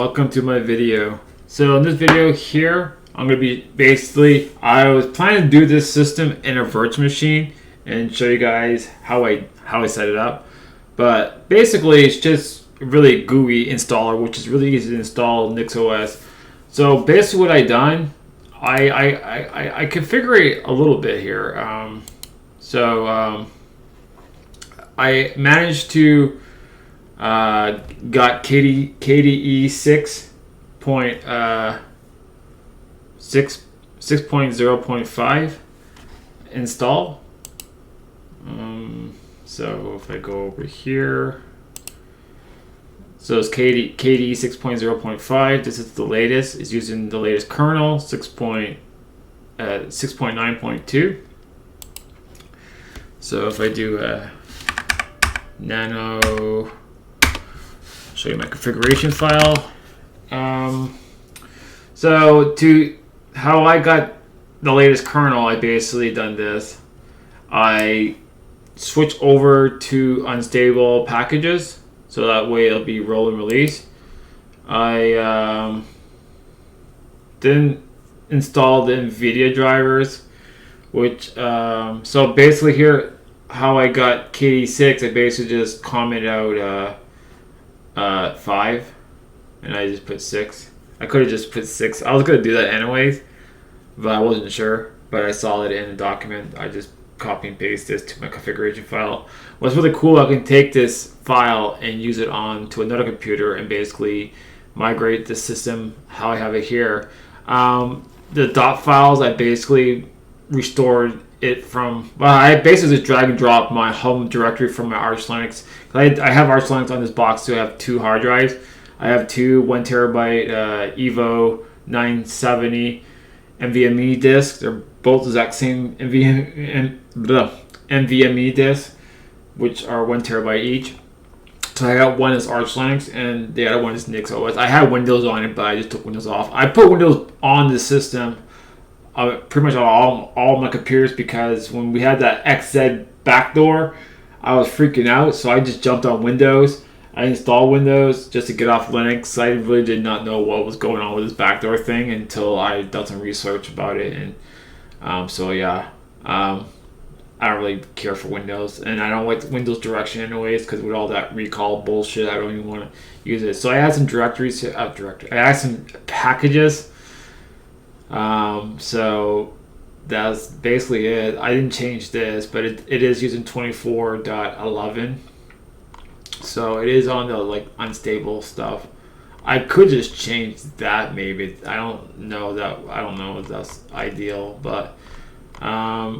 welcome to my video. So in this video here, I'm going to be I was planning to do this system in a virtual machine and show you guys how I set it up. But basically it's just a really GUI installer, which is really easy to install NixOS. So basically what I done, I configure it a little bit here. I managed to got KDE 6.0.5 installed. So if I go over here, so it's KDE 6.0.5. This is the latest. It's using the latest kernel 6.9.2. So if I do nano, show you my configuration file. So to how I got the latest kernel, I basically done this. I switch over to unstable packages, so that way it'll be roll and release. I then install the NVIDIA drivers, which so basically here how I got KDE 6, I basically just commented out 5 and I just put 6. I could have just put 6. I was going to do that anyways, but I wasn't sure. But I saw it in a document. I just copy and paste this to my configuration file. What's really cool, I can take this file and use it on to another computer and basically migrate the system how I have it here. The dot files, I basically restored it from, I basically just drag and drop my home directory from my Arch Linux. I have Arch Linux on this box, so I have 2 hard drives. I have 2 1 terabyte Evo 970 NVMe disks. They're both the exact same NVMe disks, which are 1 terabyte each. So I got one is Arch Linux and the other one is NixOS. I had Windows on it, but I just took Windows off. I put Windows on the system pretty much on all my computers, because when we had that XZ backdoor, I was freaking out. So I just jumped on Windows. I installed Windows just to get off Linux. I really did not know what was going on with this backdoor thing until I done some research about it. And I don't really care for Windows, and I don't like Windows direction anyways, because with all that recall bullshit, I don't even want to use it. So I had some directories, I had some packages. So that's basically it. I didn't change this, but it is using 24.11. So it is on the unstable stuff. I could just change that maybe. I don't know if that's ideal, but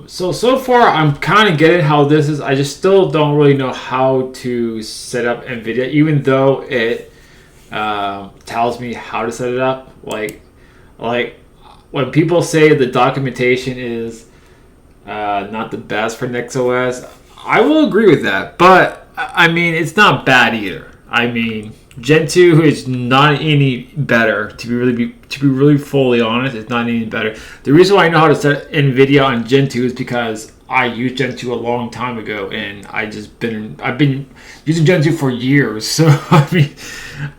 so far I'm kind of getting how this is. I just still don't really know how to set up NVIDIA, even though it tells me how to set it up. Like when people say the documentation is not the best for NixOS, I will agree with that. But I mean, it's not bad either. I mean, Gen 2 is not any better. To be really fully honest, it's not any better. The reason why I know how to set NVIDIA on Gen 2 is because I used Gen 2 a long time ago, and I've been using Gen 2 for years. So I mean,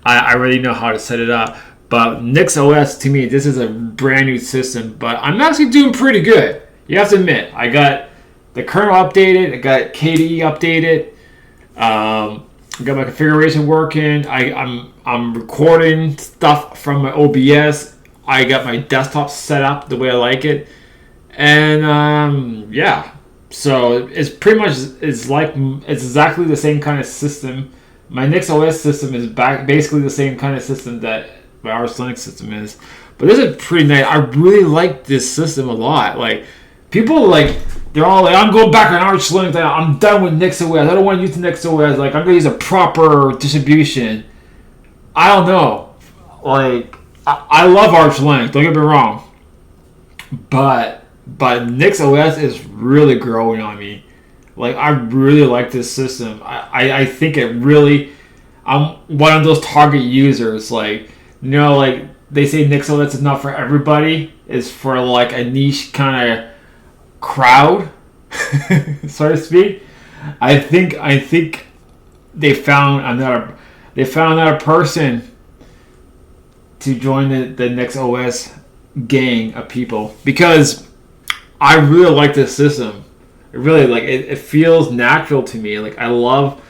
I really know how to set it up. But NixOS, to me, this is a brand new system, but I'm actually doing pretty good. You have to admit, I got the kernel updated, I got KDE updated, I got my configuration working. I'm recording stuff from my OBS. I got my desktop set up the way I like it, and yeah. So it's pretty much it's exactly the same kind of system. My NixOS system is basically the same kind of system that my Arch Linux system is, but this is pretty nice. I really like this system a lot. Like, people they're all like, I'm going back on Arch Linux. I'm done with NixOS. I don't want to use NixOS. Like, I'm gonna use a proper distribution. I don't know. Like, I love Arch Linux. Don't get me wrong, but NixOS is really growing on me. Like, I really like this system. I think it really. I'm one of those target users. Like, they say NixOS is not for everybody. It's for a niche kind of crowd, so to speak. I think they found another person to join the NixOS gang of people because I really like this system. It really it feels natural to me. Like I love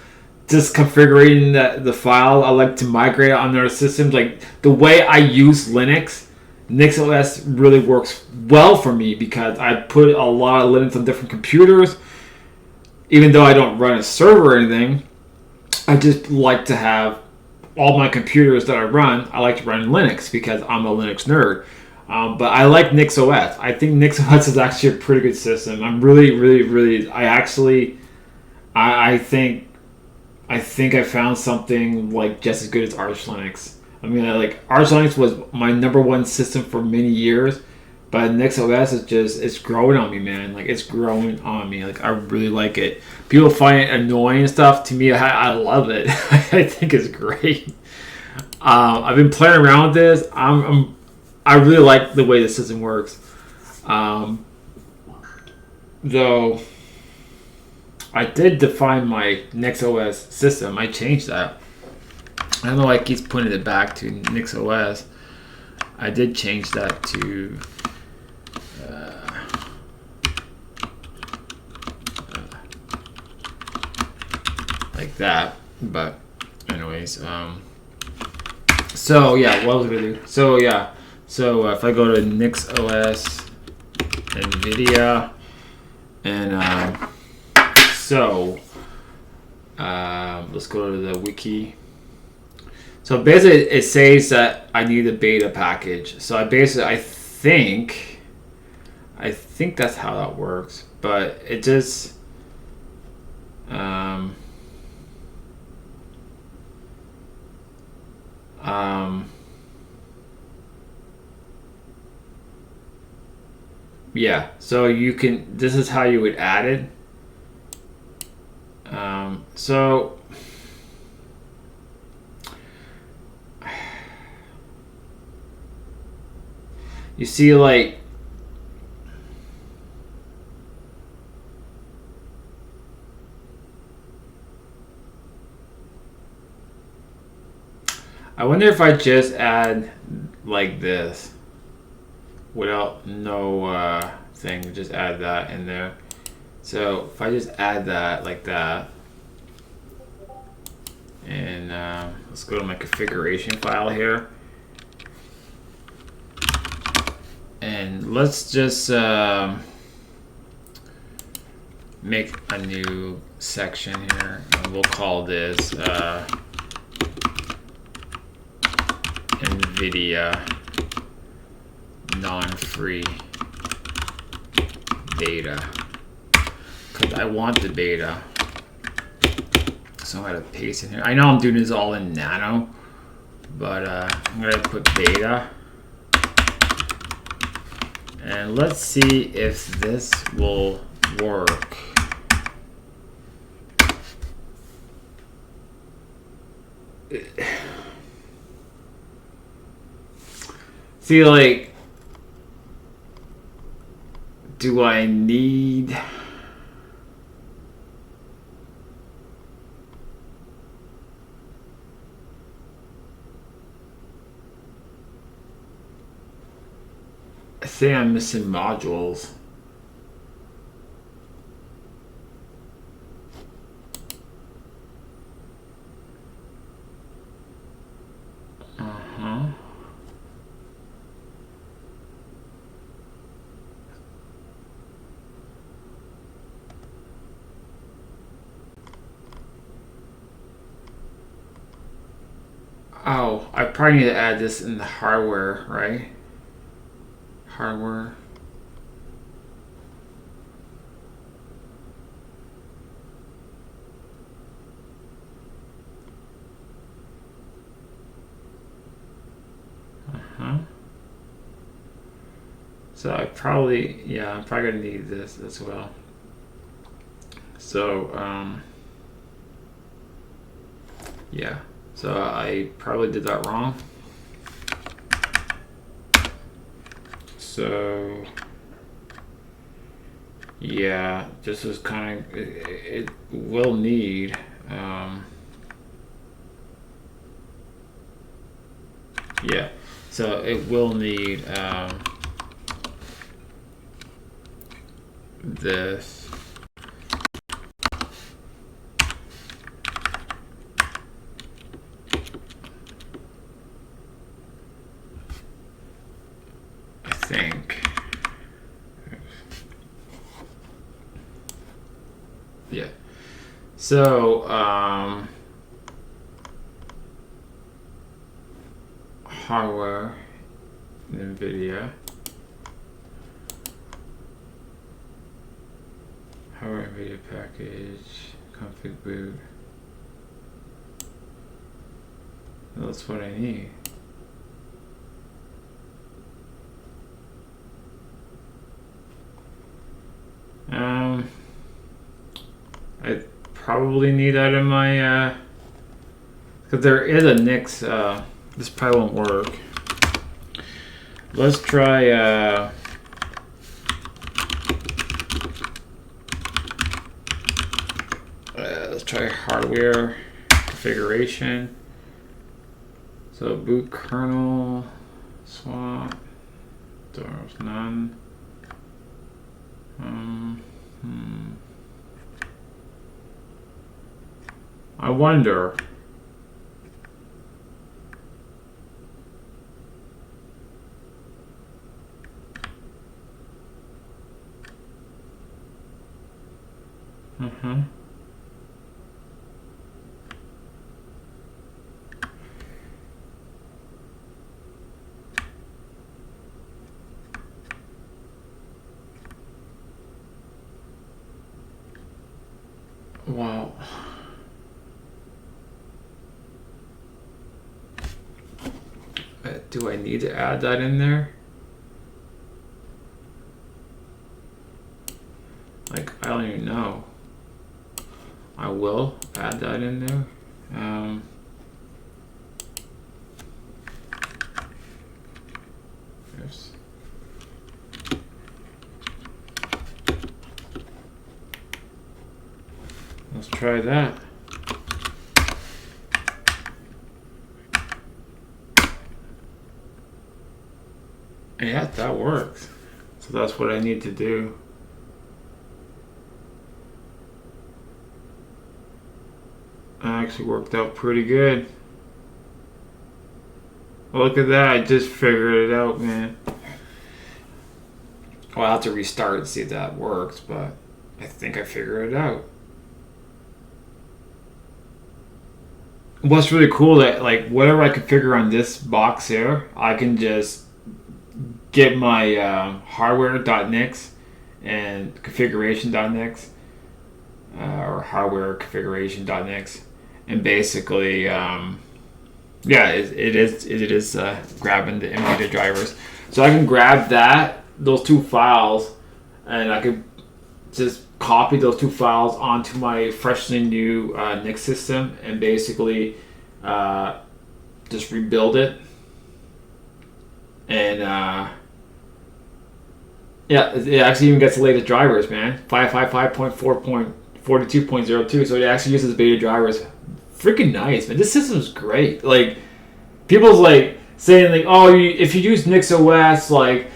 just configuring the file. I like to migrate on their systems. Like the way I use Linux, NixOS really works well for me because I put a lot of Linux on different computers. Even though I don't run a server or anything, I just like to have all my computers that I run. I like to run Linux because I'm a Linux nerd. But I like NixOS. I think NixOS is actually a pretty good system. I'm really. I think I found something like just as good as Arch Linux. I mean, Arch Linux was my number one system for many years, but NixOS it's growing on me, man. Like it's growing on me. Like I really like it. People find it annoying and stuff. To me, I love it. I think it's great. I've been playing around with this. I really like the way the system works. Though I did define my NixOS system. I changed that. I don't know why it keeps putting it back to NixOS. I did change that to like that. But anyways, so yeah, what was I gonna do? So yeah, so if I go to NixOS NVIDIA and let's go to the wiki. So basically, it says that I need a beta package. So I think that's how that works. But it just yeah. So you can. This is how you would add it. So you see, like I wonder if I just add like this without no thing, just add that in there. So if I just add that like that, and let's go to my configuration file here, and let's just make a new section here, and we'll call this NVIDIA non-free beta, because I want the beta. So I'm going to paste in here. I know I'm doing this all in Nano, but I'm going to put beta. And let's see if this will work. See, like, do I need... I think I'm missing modules. Oh, I probably need to add this in the hardware, right? Hardware. So I'm probably gonna need this as well. So yeah. So I probably did that wrong. So yeah, this is kind of, it will need yeah. So it will need this. I think. Yeah. So, hardware, NVIDIA, hardware NVIDIA package, config boot. That's what I need. I probably need that in my, because there is a Nix, this probably won't work. Let's try, let's try hardware configuration. So boot kernel, swap, there's none. I wonder. Wow. Do I need to add that in there? Like, I don't even know. I will add that in there. Let's try that. Yeah, that works. So that's what I need to do. That actually worked out pretty good. Look at that, I just figured it out, man. Well, I'll have to restart and see if that works, but I think I figured it out. What's really cool that, like, whatever I configure on this box here, I can just get my hardware.nix and configuration.nix or hardware configuration.nix, and basically it is grabbing the NVIDIA drivers. So I can grab those two files, and I could just copy those two files onto my freshly new Nix system, and basically just rebuild it. And yeah, it actually even gets the latest drivers, man. 555.4.42.02. So it actually uses beta drivers. Freaking nice, man. This system is great. Like, people's like saying like, oh, if you use NixOS, like,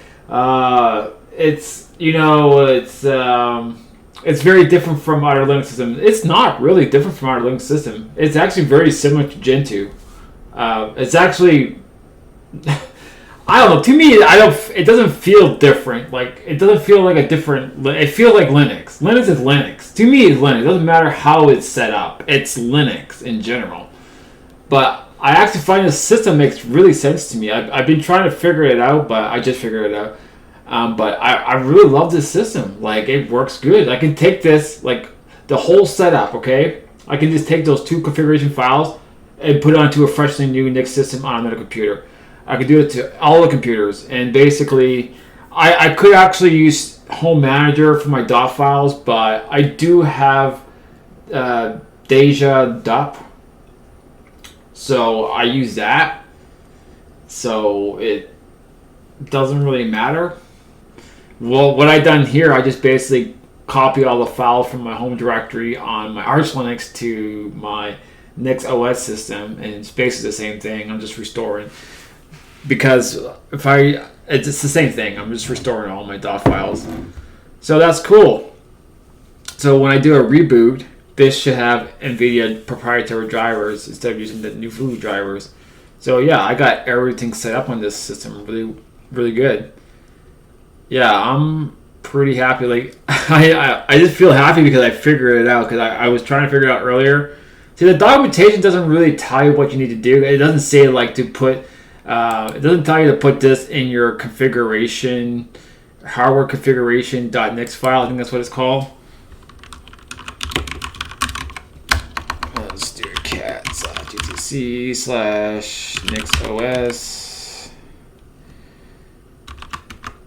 it's, you know, it's very different from other Linux systems. It's not really different from our Linux system. It's actually very similar to Gentoo. It's actually. I don't know. To me, it doesn't feel different. Like, it doesn't feel like a different. It feels like Linux. Linux is Linux. To me, it's Linux. It doesn't matter how it's set up. It's Linux in general. But I actually find the system makes really sense to me. I've been trying to figure it out, but I just figured it out. But I really love this system. Like, it works good. I can take this, like, the whole setup. Okay, I can just take those two configuration files and put it onto a freshly new Nix system on another computer. I could do it to all the computers, and basically, I could actually use Home Manager for my dot files, but I do have Deja DUP, so I use that. So it doesn't really matter. Well, what I done here, I just basically copy all the files from my home directory on my Arch Linux to my NixOS system, and it's basically the same thing. I'm just restoring. because it's the same thing. I'm just restoring all my .dot files. So that's cool. So when I do a reboot, this should have NVIDIA proprietary drivers instead of using the new Voodoo drivers. So yeah, I got everything set up on this system really, really good. Yeah, I'm pretty happy. Like I just feel happy because I figured it out, because I was trying to figure it out earlier. See, the documentation doesn't really tell you what you need to do. It doesn't say like to put. It doesn't tell you to put this in your configuration, hardware configuration.nix file. I think that's what it's called. Let's do cat/gtc/NixOS.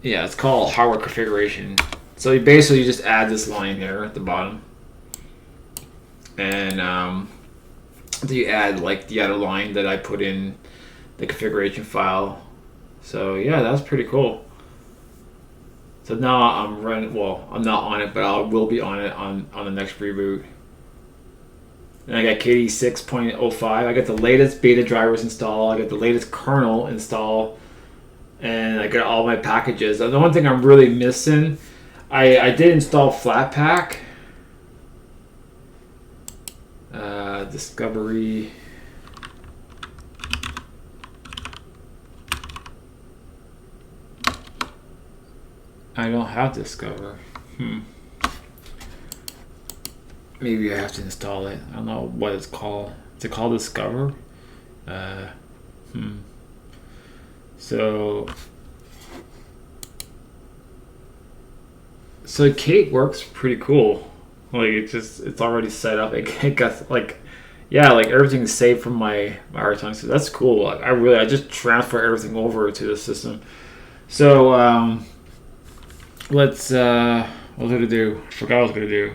Yeah, it's called hardware configuration. So you basically just add this line here at the bottom, and then you add like the other line that I put in the configuration file. So yeah, that's pretty cool. So now I'm running. Well, I'm not on it, but I will be on it on the next reboot. And I got KDE 6.05. I got the latest beta drivers installed. I got the latest kernel installed, and I got all my packages. The one thing I'm really missing, I did install Flatpak. Discovery. I don't have Discover. Maybe I have to install it. I don't know what it's called. Is it called Discover? So Kate works pretty cool. Like it's already set up. It got like, yeah, like everything's saved from my RTON. So that's cool. Like, I just transfer everything over to the system. So let's what was I gonna do? I forgot what I was gonna do.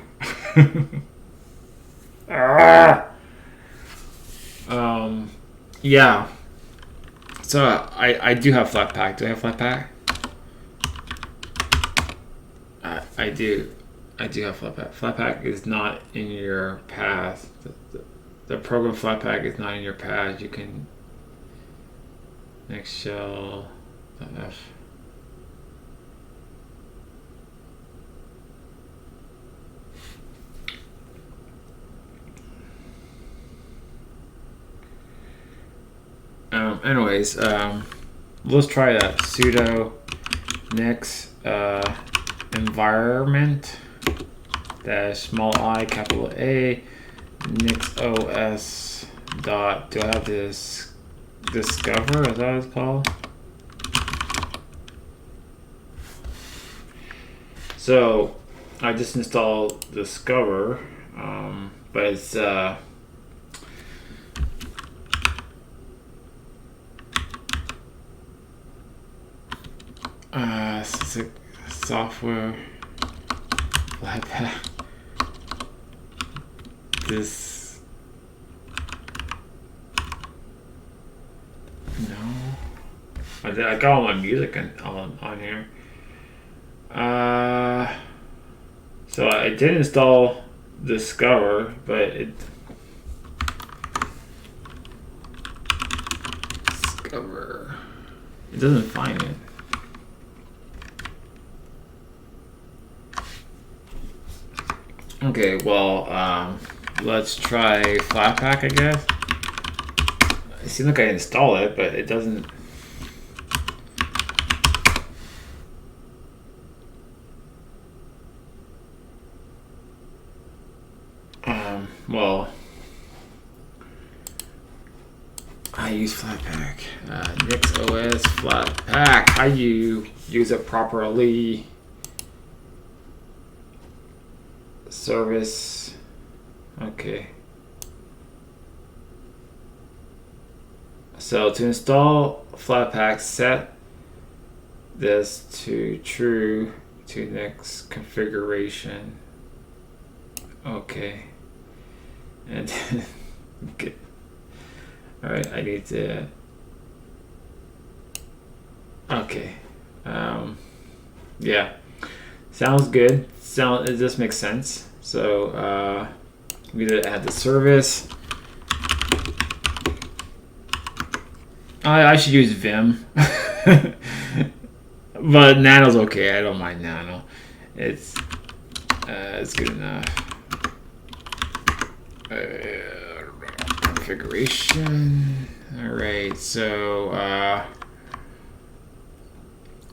Yeah. So I do have Flatpak. Do I have Flatpak? I do. I do have Flatpak. Flatpak is not in your path. The program Flatpak is not in your path. You can nextshell.f. Anyways, let's try that. Sudo nix environment dash small I capital A NixOS dot. Do I have this discover? Is that what it's called? So I just installed Discover, but it's software like that. This no, I got all my music on here. So I did install Discover, but it doesn't find it. Okay, well, let's try Flatpak, I guess. It seems like I installed it, but it doesn't. Well, I use Flatpak. NixOS Flatpak. How do you use it properly? Service. Okay. So to install Flatpak, set this to true to Nix configuration. Okay. And okay. All right, I need to. Okay. Yeah. Sounds good. It just makes sense. So we did add the service, I should use Vim. But Nano's okay. I don't mind Nano. It's good enough. Configuration. All right. So I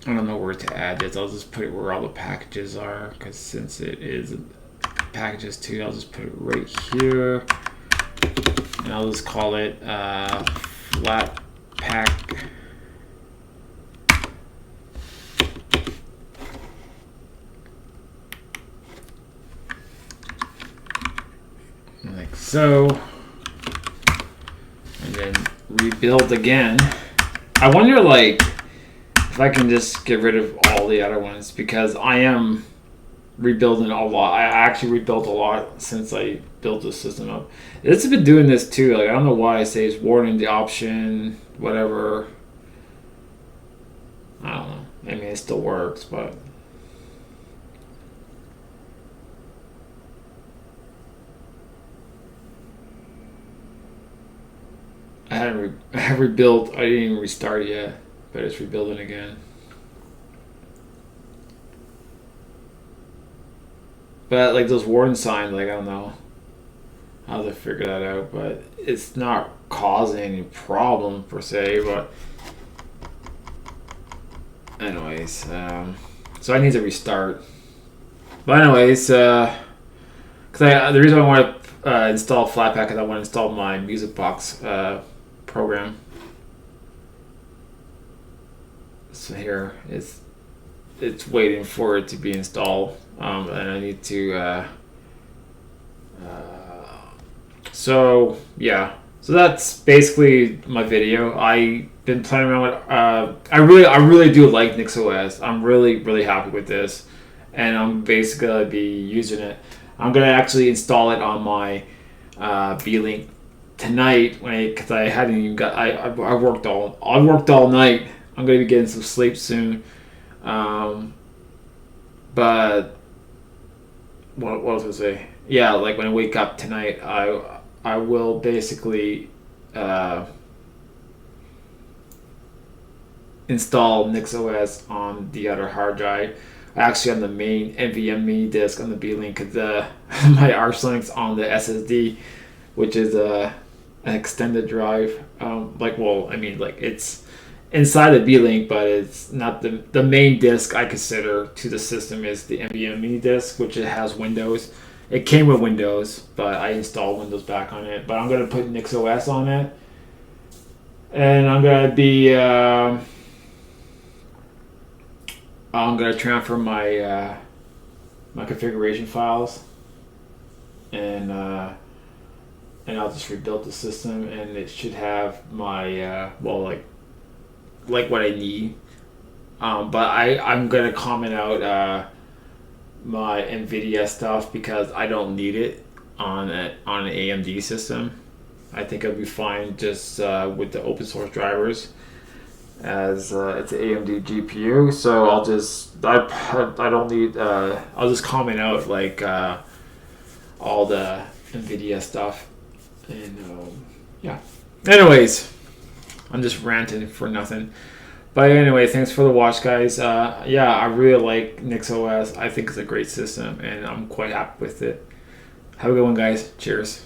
don't know where to add this. I'll just put it where all the packages are, because since it is packages too, I'll just put it right here, and I'll just call it flat pack. Like so, and then rebuild again. I wonder, like, if I can just get rid of all the other ones, because I am rebuilding a lot. I actually rebuilt a lot since I built the system up. It's been doing this too. Like, I don't know why it says warning the option, whatever. I don't know. I mean, it still works, but I haven't rebuilt. I didn't even restart yet, but it's rebuilding again. But like those warning signs, like I don't know how to figure that out, but it's not causing any problem per se. But anyways, so I need to restart. But anyways, because the reason I want to install Flatpak is I want to install my Music Box program. So here it's waiting for it to be installed, and I need to. So yeah, so that's basically my video. I've been playing around with. I really do like NixOS. I'm really happy with this, and I'm basically gonna be using it. I'm gonna actually install it on my B-Link tonight because I hadn't even got. I worked all night. I'm gonna be getting some sleep soon. But what was I gonna say? Yeah, like when I wake up tonight, I will basically install NixOS on the other hard drive. Actually, on the main NVMe disk on the B-Link, because my Archlink's on the SSD, which is an extended drive. It's inside the B-Link, but it's not the main disk I consider to the system is the NVMe disk, which it has Windows. It came with Windows, but I installed Windows back on it. But I'm gonna put NixOS on it, and I'm gonna transfer my my configuration files, and I'll just rebuild the system, and it should have my like what I need. But I'm gonna comment out my NVIDIA stuff because I don't need it on an AMD system. I think it'll be fine just with the open source drivers, as it's an AMD GPU. So I don't need. I'll just comment out like all the NVIDIA stuff, and yeah. Anyways, I'm just ranting for nothing. But anyway, thanks for the watch, guys. Yeah, I really like NixOS. I think it's a great system, and I'm quite happy with it. Have a good one, guys. Cheers.